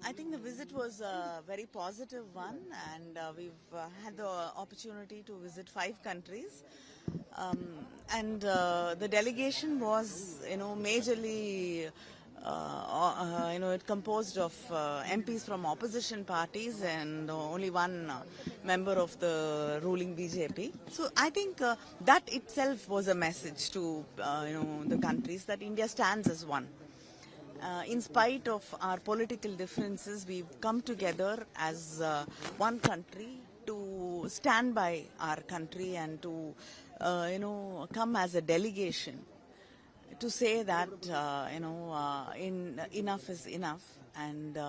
I think the visit was a very positive one, and we've had the opportunity to visit 5 countries. And the delegation was, majorly, it composed of MPs from opposition parties and only one member of the ruling BJP. So I think that itself was a message to, the countries that India stands as one. In spite of our political differences, we've come together as one country to stand by our country and to, come as a delegation to say that, enough is enough, and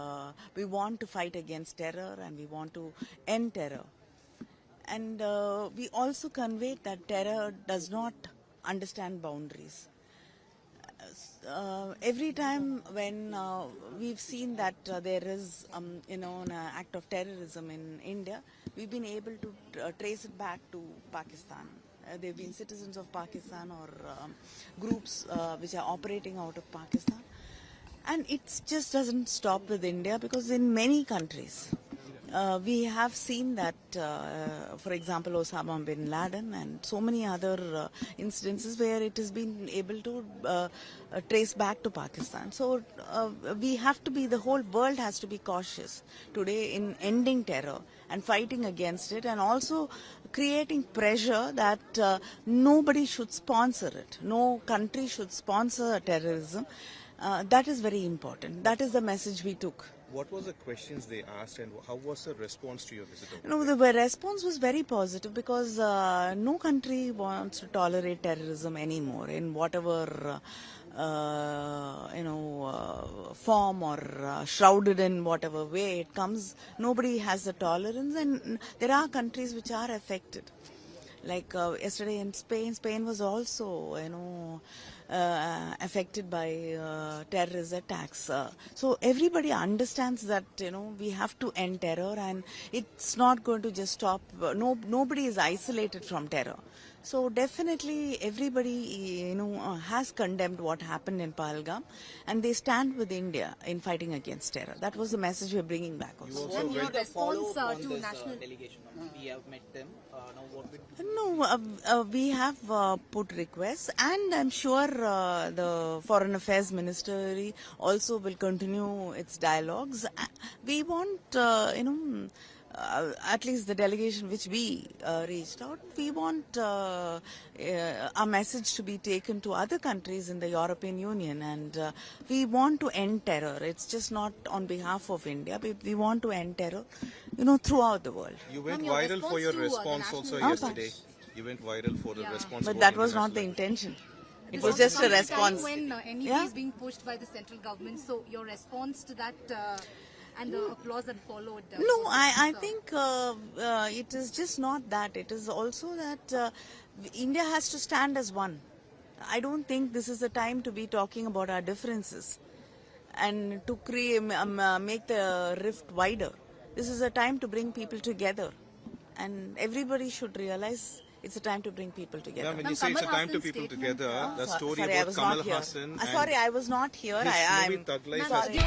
we want to fight against terror and we want to end terror. And we also conveyed that terror does not understand boundaries. Every time when we've seen that there is, an act of terrorism in India, we've been able to trace it back to Pakistan. They've been citizens of Pakistan or groups which are operating out of Pakistan. And it just doesn't stop with India, because in many countries, we have seen that, for example, Osama bin Laden and so many other incidences where it has been able to trace back to Pakistan. So we have to be, the whole world has to be cautious today in ending terror and fighting against it, and also creating pressure that nobody should sponsor it. No country should sponsor terrorism. That is very important. That is the message we took. What was the questions they asked, and how was the response to your visit? No, the response was very positive, because no country wants to tolerate terrorism anymore in whatever form or shrouded in whatever way it comes. Nobody has the tolerance, and there are countries which are affected. Like yesterday in Spain was also, affected by terrorist attacks. So everybody understands that, we have to end terror, and it's not going to just stop. Nobody is isolated from terror. So definitely everybody, has condemned what happened in Pahalgam, and they stand with India in fighting against terror. That was the message we're bringing back also. And your response to national delegation? We have met them. Now what will... No, we have put requests, and I'm sure the Foreign Affairs Ministry also will continue its dialogues. We want, at least the delegation which we reached out, we want our message to be taken to other countries in the European Union, and we want to end terror. It's just not on behalf of India. We want to end terror, throughout the world. You went viral for your response also yesterday. You went viral for the response. But that was not the intention. It was just a response. When NEP is being pushed by the central government, so your response to that and the applause that followed? No, I think it is just not that. It is also that India has to stand as one. I don't think this is the time to be talking about our differences and to create, make the rift wider. This is a time to bring people together, and everybody should realize it's a time to bring people together. When you say it's a time to people together, the story about Kamal Hassan... Sorry, I was not here. Sorry.